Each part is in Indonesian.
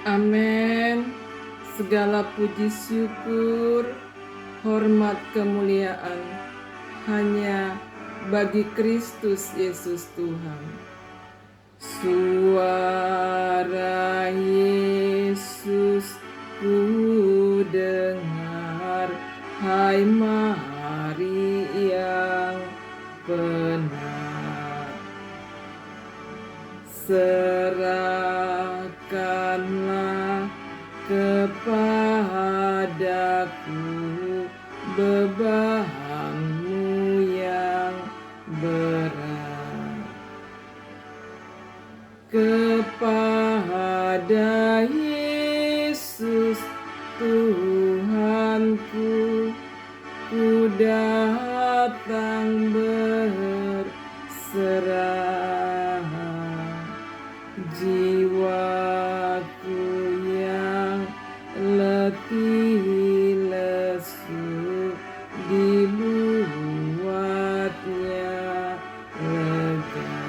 Amin. Segala puji syukur, hormat kemuliaan hanya bagi Kristus Yesus Tuhan. Suara Yesus ku dengar, hai mari yang benar. Serahkanlah kepadaku bebanmu yang berat. Kepada Yesus Tuhanku, ku datang berserah. Jiwaku yang letih lesu, dibuatnya lega.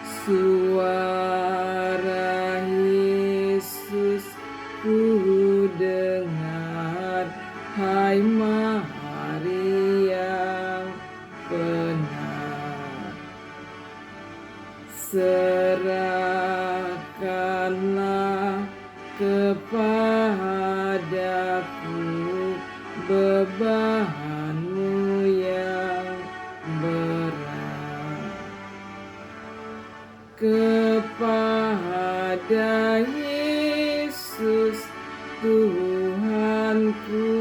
Suara Yesus ku dengar, hai mari yang benar. Serahkanlah kepadaku bebanmu yang berat. Kepada Yesus Tuhanku,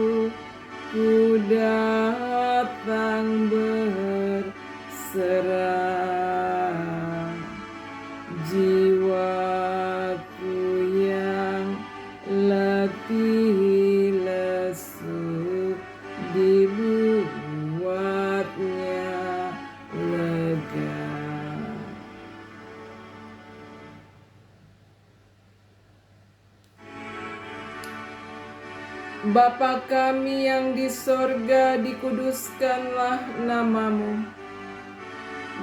ku datang berserah. Jiwaku yang letih lesu, dibuatnya lega. Bapa kami yang di sorga, dikuduskanlah namamu.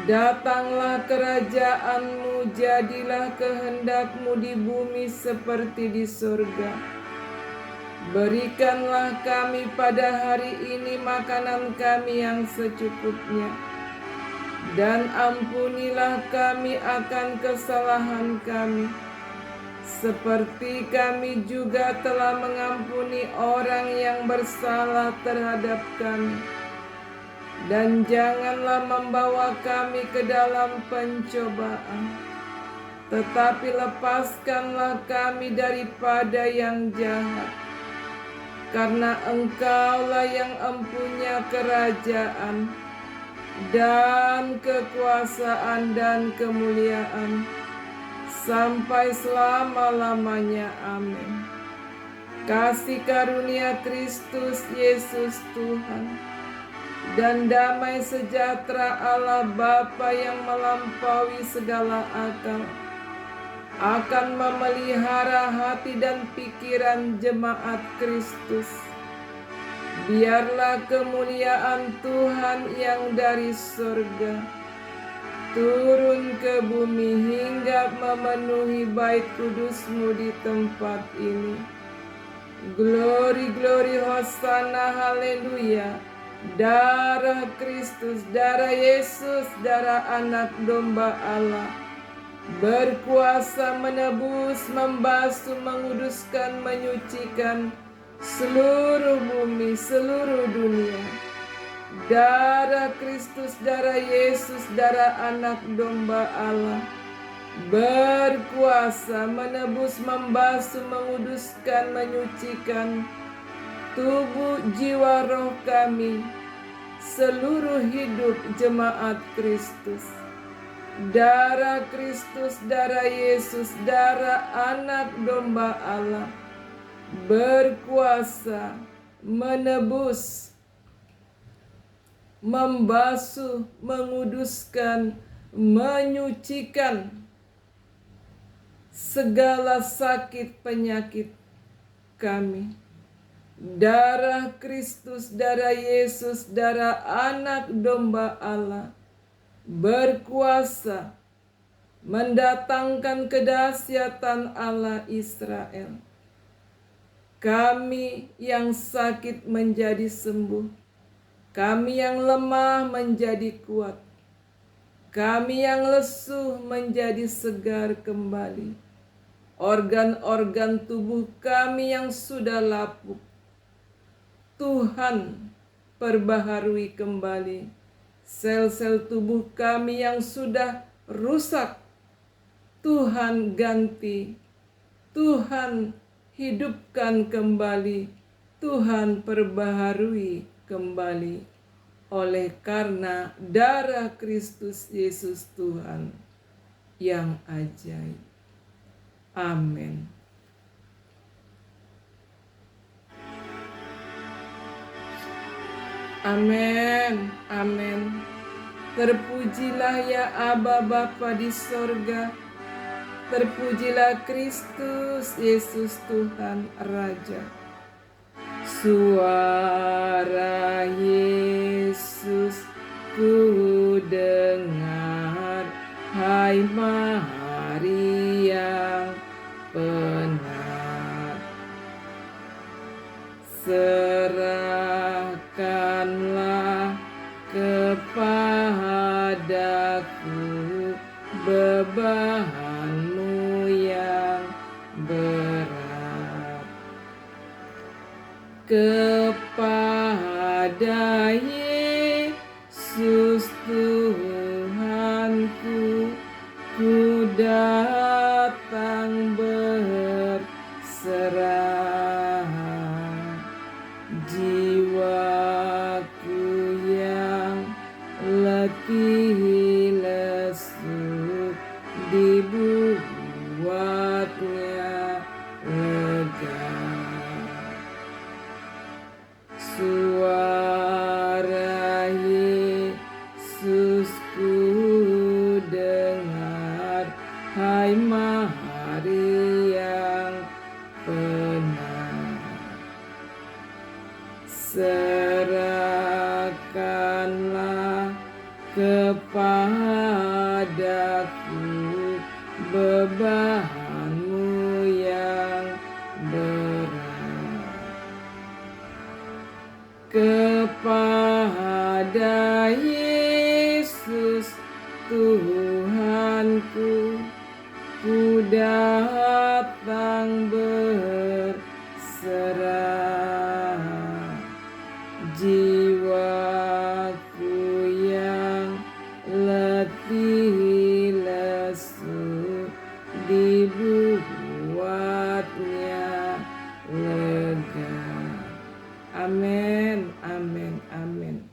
Datanglah kerajaan-Mu, jadilah kehendak-Mu di bumi seperti di sorga. Berikanlah kami pada hari ini makanan kami yang secukupnya. Dan ampunilah kami akan kesalahan kami, seperti kami juga telah mengampuni orang yang bersalah terhadap kami. Dan janganlah membawa kami ke dalam pencobaan, tetapi lepaskanlah kami daripada yang jahat. Karena Engkaulah yang empunya kerajaan, dan kekuasaan dan kemuliaan, sampai selama-lamanya. Amin. Kasih karunia Kristus Yesus Tuhan, dan damai sejahtera Allah Bapa yang melampaui segala akal, akan memelihara hati dan pikiran jemaat Kristus. Biarlah kemuliaan Tuhan yang dari surga turun ke bumi hingga memenuhi bait kudus-Mu di tempat ini. Glory, glory, hosana, haleluya. Darah Kristus, darah Yesus, darah anak domba Allah, berkuasa menebus, membasuh, menguduskan, menyucikan seluruh bumi, seluruh dunia. Darah Kristus, darah Yesus, darah anak domba Allah, berkuasa menebus, membasuh, menguduskan, menyucikan tubuh, jiwa, roh kami, seluruh hidup jemaat Kristus. Darah Kristus, darah Yesus, darah anak domba Allah, berkuasa menebus, membasuh, menguduskan, menyucikan segala sakit penyakit kami. Darah Kristus, darah Yesus, darah anak domba Allah, berkuasa mendatangkan kedahsyatan Allah Israel. Kami yang sakit menjadi sembuh, kami yang lemah menjadi kuat, kami yang lesu menjadi segar kembali. Organ-organ tubuh kami yang sudah lapuk, Tuhan perbaharui kembali. Sel-sel tubuh kami yang sudah rusak, Tuhan ganti. Tuhan hidupkan kembali, Tuhan perbaharui kembali, oleh karena darah Kristus Yesus Tuhan yang ajaib. Amin. Amin, amin. Terpujilah ya Aba Bapa di sorga, terpujilah Kristus Yesus Tuhan Raja. Suara Yesus ku dengar, hai Maria yang benar. Serahkanlah kepadaku bebanmu yang berat. Kepada Yesus Tuhanku, ku datang berserah. Jiwaku yang letih lesu, dibuatnya lega. Suara Yesus ku dengar, hai Maria yang benar. Serahkanlah kepadaku bebanmu yang berat. Kepada Yesus Tuhanku, ku datang berserah. Jiwaku yang letih lesu, dibuatnya lega. Amin, amin, amin.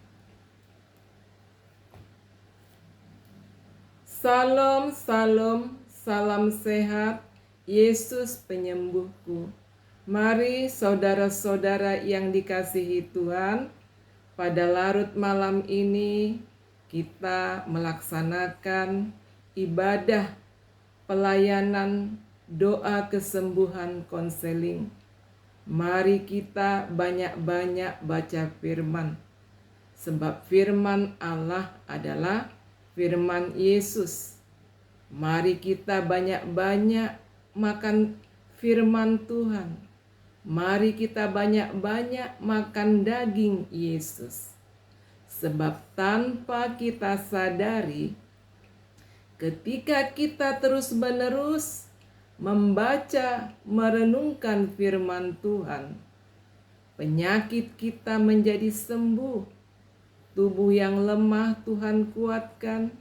Salam, salam, salam sehat, Yesus penyembuhku. Mari saudara-saudara yang dikasihi Tuhan, pada larut malam ini kita melaksanakan ibadah pelayanan doa kesembuhan konseling. Mari kita banyak-banyak baca firman, sebab firman Allah adalah firman Yesus. Mari kita banyak-banyak makan firman Tuhan. Mari kita banyak-banyak makan daging Yesus. Sebab tanpa kita sadari, ketika kita terus-menerus membaca, merenungkan firman Tuhan, penyakit kita menjadi sembuh, tubuh yang lemah Tuhan kuatkan,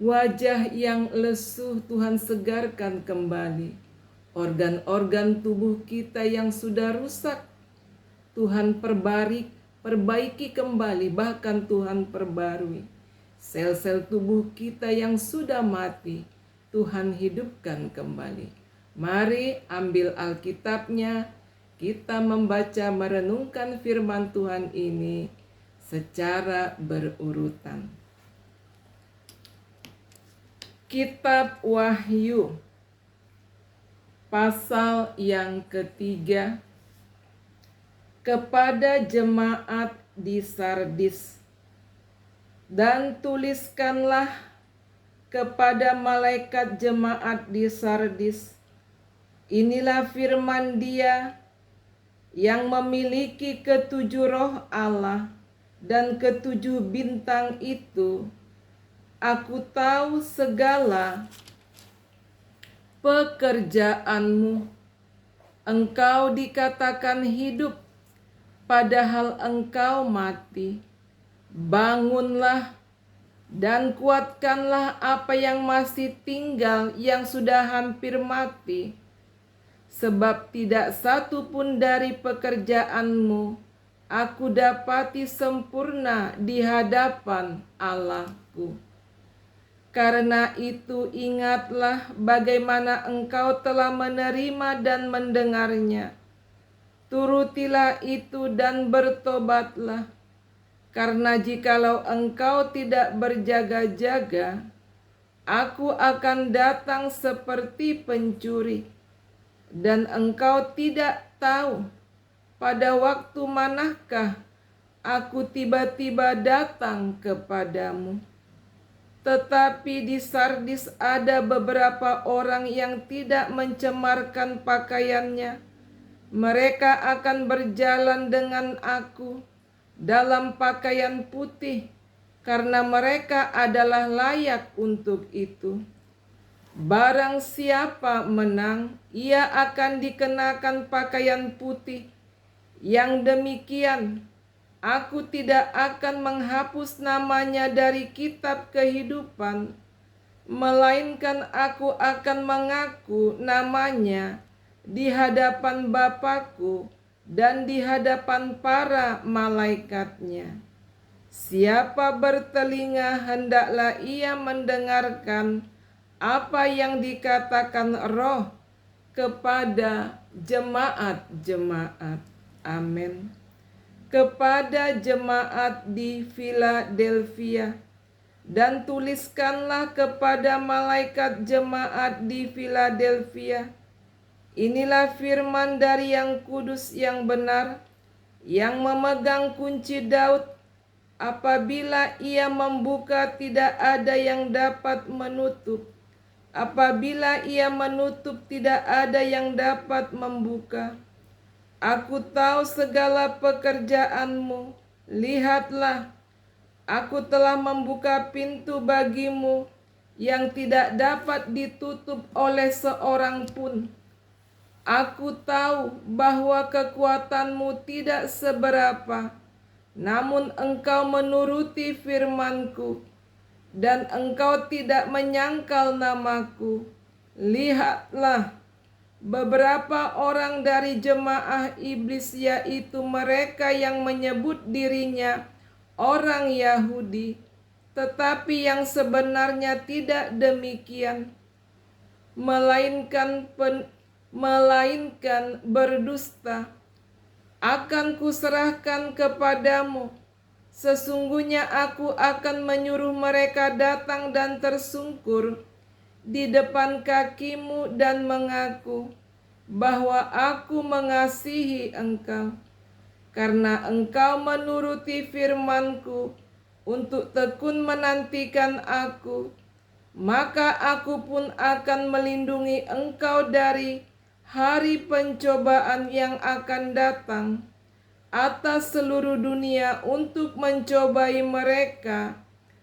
wajah yang lesu Tuhan segarkan kembali, organ-organ tubuh kita yang sudah rusak Tuhan perbaiki kembali, bahkan Tuhan perbarui. Sel-sel tubuh kita yang sudah mati Tuhan hidupkan kembali. Mari ambil Alkitabnya, kita membaca merenungkan firman Tuhan ini secara berurutan. Kitab Wahyu pasal yang ketiga. Kepada jemaat di Sardis, dan tuliskanlah kepada malaikat jemaat di Sardis, inilah firman Dia yang memiliki ketujuh roh Allah dan ketujuh bintang itu. Aku tahu segala pekerjaanmu. Engkau dikatakan hidup, padahal engkau mati. Bangunlah dan kuatkanlah apa yang masih tinggal yang sudah hampir mati. Sebab tidak satu pun dari pekerjaanmu aku dapati sempurna di hadapan Allahku. Karena itu ingatlah bagaimana engkau telah menerima dan mendengarnya. Turutilah itu dan bertobatlah. Karena jikalau engkau tidak berjaga-jaga, aku akan datang seperti pencuri, dan engkau tidak tahu pada waktu manakah aku tiba-tiba datang kepadamu. Tetapi di Sardis ada beberapa orang yang tidak mencemarkan pakaiannya. Mereka akan berjalan dengan aku dalam pakaian putih, karena mereka adalah layak untuk itu. Barang siapa menang, ia akan dikenakan pakaian putih. Yang demikian, aku tidak akan menghapus namanya dari kitab kehidupan, melainkan aku akan mengaku namanya di hadapan Bapa-Ku dan di hadapan para malaikatnya. Siapa bertelinga hendaklah ia mendengarkan apa yang dikatakan Roh kepada jemaat-jemaat. Amin. Kepada jemaat di Philadelphia, dan tuliskanlah kepada malaikat jemaat di Philadelphia, inilah firman dari yang kudus yang benar, yang memegang kunci Daud. Apabila ia membuka, tidak ada yang dapat menutup. Apabila ia menutup, tidak ada yang dapat membuka. Aku tahu segala pekerjaanmu. Lihatlah, aku telah membuka pintu bagimu yang tidak dapat ditutup oleh seorang pun. Aku tahu bahwa kekuatanmu tidak seberapa, namun engkau menuruti firman-Ku, dan engkau tidak menyangkal namaku. Lihatlah, beberapa orang dari jemaah iblis, yaitu mereka yang menyebut dirinya orang Yahudi, tetapi yang sebenarnya tidak demikian, melainkan berdusta, akan kuserahkan kepadamu. Sesungguhnya aku akan menyuruh mereka datang dan tersungkur di depan kakimu dan mengaku bahwa aku mengasihi engkau. Karena engkau menuruti firman-Ku untuk tekun menantikan aku, maka aku pun akan melindungi engkau dari hari pencobaan yang akan datang atas seluruh dunia untuk mencobai mereka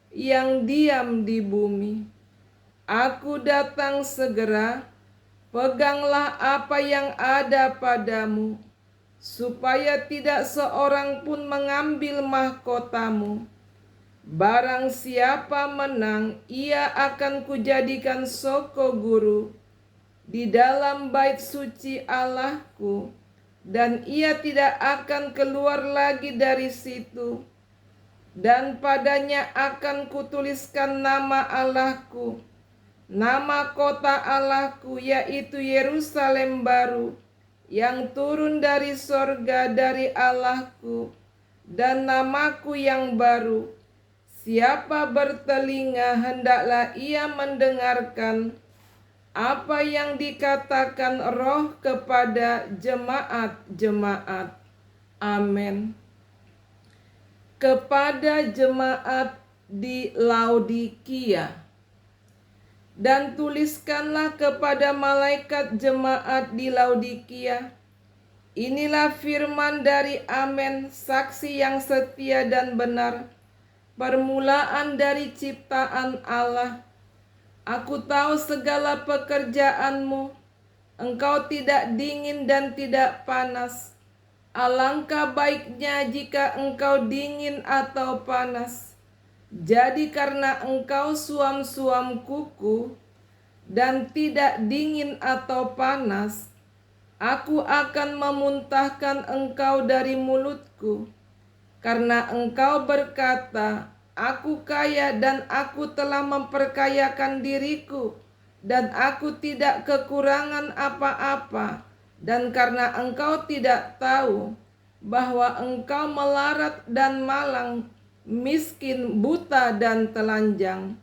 yang diam di bumi. Aku datang segera. Peganglah apa yang ada padamu, supaya tidak seorang pun mengambil mahkotamu. Barang siapa menang, ia akan kujadikan soko guru di dalam bait suci Allahku, dan ia tidak akan keluar lagi dari situ. Dan padanya akan kutuliskan nama Allahku, nama kota Allahku, yaitu Yerusalem baru, yang turun dari sorga dari Allahku, dan namaku yang baru. Siapa bertelinga, hendaklah ia mendengarkan apa yang dikatakan Roh kepada jemaat-jemaat. Amin. Kepada jemaat di Laodikia, Dan tuliskanlah kepada malaikat jemaat di Laodikia, inilah firman dari Amen, saksi yang setia dan benar, permulaan dari ciptaan Allah. Aku tahu segala pekerjaanmu, engkau tidak dingin dan tidak panas. Alangkah baiknya jika engkau dingin atau panas. Jadi karena engkau suam-suam kuku dan tidak dingin atau panas, aku akan memuntahkan engkau dari mulutku. Karena engkau berkata, aku kaya dan aku telah memperkayakan diriku, dan aku tidak kekurangan apa-apa. Dan karena engkau tidak tahu bahwa engkau melarat dan malang, miskin, buta, dan telanjang,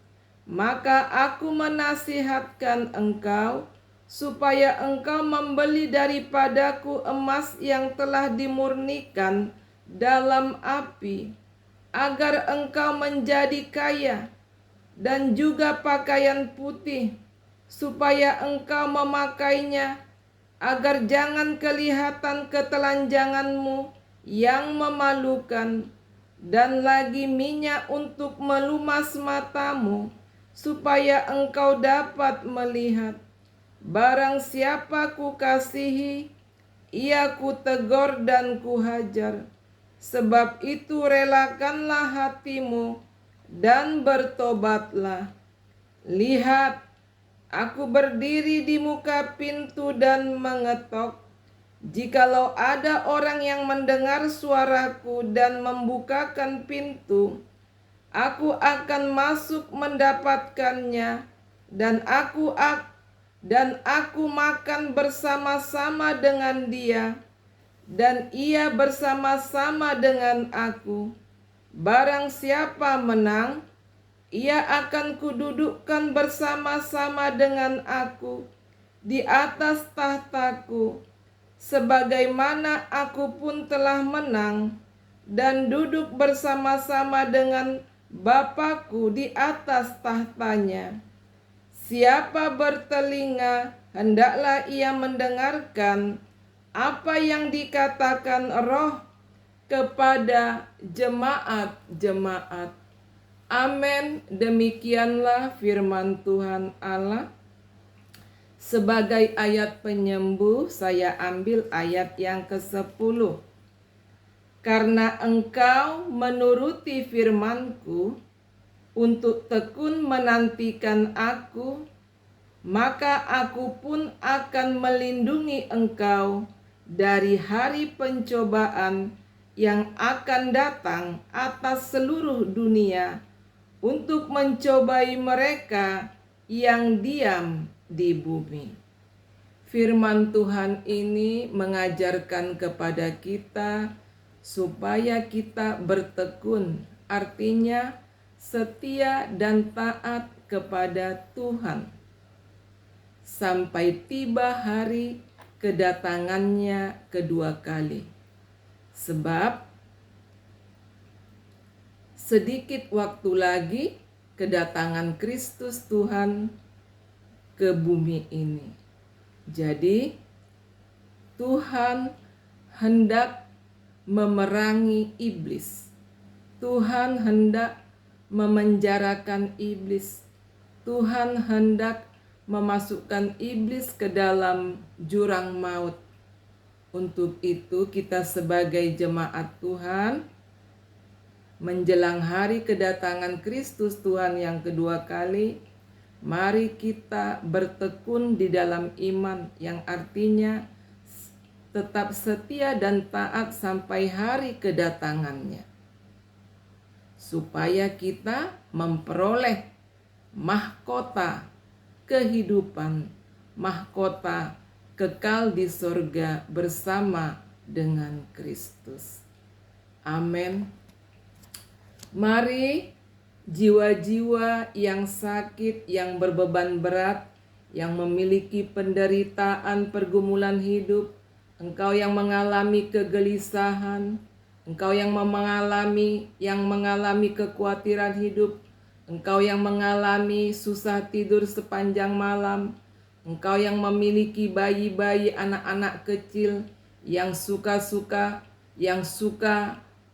maka aku menasihatkan engkau supaya engkau membeli daripadaku emas yang telah dimurnikan dalam api, agar engkau menjadi kaya, dan juga pakaian putih, supaya engkau memakainya, agar jangan kelihatan ketelanjanganmu yang memalukan, dan lagi minyak untuk melumas matamu, supaya engkau dapat melihat. Barang siapa kukasihi, ia kutegur dan kuhajar. Sebab itu relakanlah hatimu dan bertobatlah. Lihat, aku berdiri di muka pintu dan mengetok. Jikalau ada orang yang mendengar suaraku dan membukakan pintu, aku akan masuk mendapatkannya, dan aku makan bersama-sama dengan dia, dan ia bersama-sama dengan aku. Barang siapa menang, ia akan kududukkan bersama-sama dengan aku di atas tahtaku, sebagaimana aku pun telah menang dan duduk bersama-sama dengan Bapakku di atas tahtanya. Siapa bertelinga, hendaklah ia mendengarkan apa yang dikatakan Roh kepada jemaat-jemaat. Amin. Demikianlah firman Tuhan Allah. Sebagai ayat penyembuh, saya ambil ayat yang ke-10. Karena engkau menuruti firman-Ku untuk tekun menantikan aku, maka aku pun akan melindungi engkau dari hari pencobaan yang akan datang atas seluruh dunia untuk mencobai mereka yang diam di bumi. Firman Tuhan ini mengajarkan kepada kita supaya kita bertekun, artinya setia dan taat kepada Tuhan sampai tiba hari kedatangannya kedua kali. Sebab sedikit waktu lagi kedatangan Kristus Tuhan ke bumi ini. Jadi Tuhan hendak memerangi iblis. Tuhan hendak memenjarakan iblis. Tuhan hendak memasukkan iblis ke dalam jurang maut. Untuk itu kita sebagai jemaat Tuhan, menjelang hari kedatangan Kristus Tuhan yang kedua kali, mari kita bertekun di dalam iman, yang artinya tetap setia dan taat sampai hari kedatangannya, supaya kita memperoleh mahkota kehidupan, mahkota kekal di sorga bersama dengan Kristus. Amin. Mari jiwa-jiwa yang sakit, yang berbeban berat, yang memiliki penderitaan pergumulan hidup, engkau yang mengalami kegelisahan, engkau yang mengalami kekhawatiran hidup, Engkau yang mengalami susah tidur sepanjang malam, Engkau yang memiliki bayi-bayi, anak-anak kecil yang suka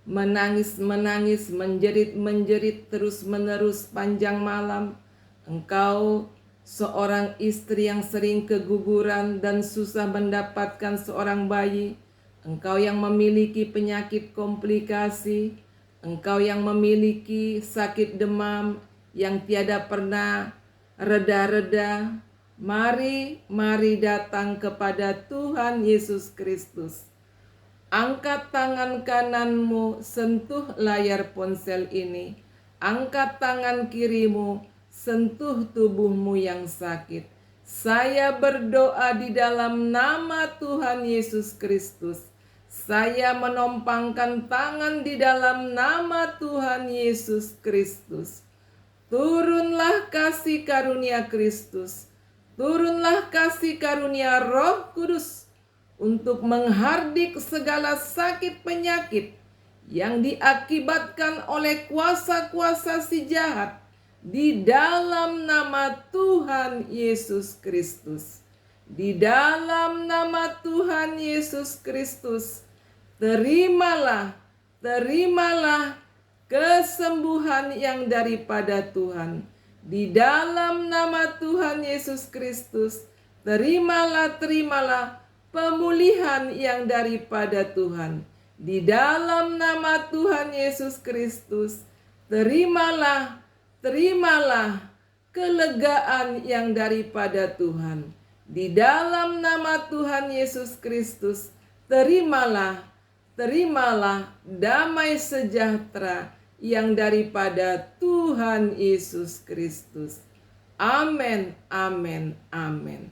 menangis-menangis, menjerit-menjerit terus-menerus panjang malam. Engkau seorang istri yang sering keguguran dan susah mendapatkan seorang bayi. Engkau yang memiliki penyakit komplikasi, Engkau yang memiliki sakit demam yang tiada pernah reda-reda. Mari datang kepada Tuhan Yesus Kristus. Angkat tangan kananmu, sentuh layar ponsel ini. Angkat tangan kirimu, sentuh tubuhmu yang sakit. Saya berdoa di dalam nama Tuhan Yesus Kristus. Saya menompangkan tangan di dalam nama Tuhan Yesus Kristus. Turunlah kasih karunia Kristus. Turunlah kasih karunia Roh Kudus untuk menghardik segala sakit penyakit yang diakibatkan oleh kuasa-kuasa si jahat di dalam nama Tuhan Yesus Kristus. Di dalam nama Tuhan Yesus Kristus, terimalah kesembuhan yang daripada Tuhan. Di dalam nama Tuhan Yesus Kristus, terimalah pemulihan yang daripada Tuhan. Di dalam nama Tuhan Yesus Kristus, terimalah kelegaan yang daripada Tuhan. Di dalam nama Tuhan Yesus Kristus, terimalah damai sejahtera yang daripada Tuhan Yesus Kristus. Amin, amin, amin.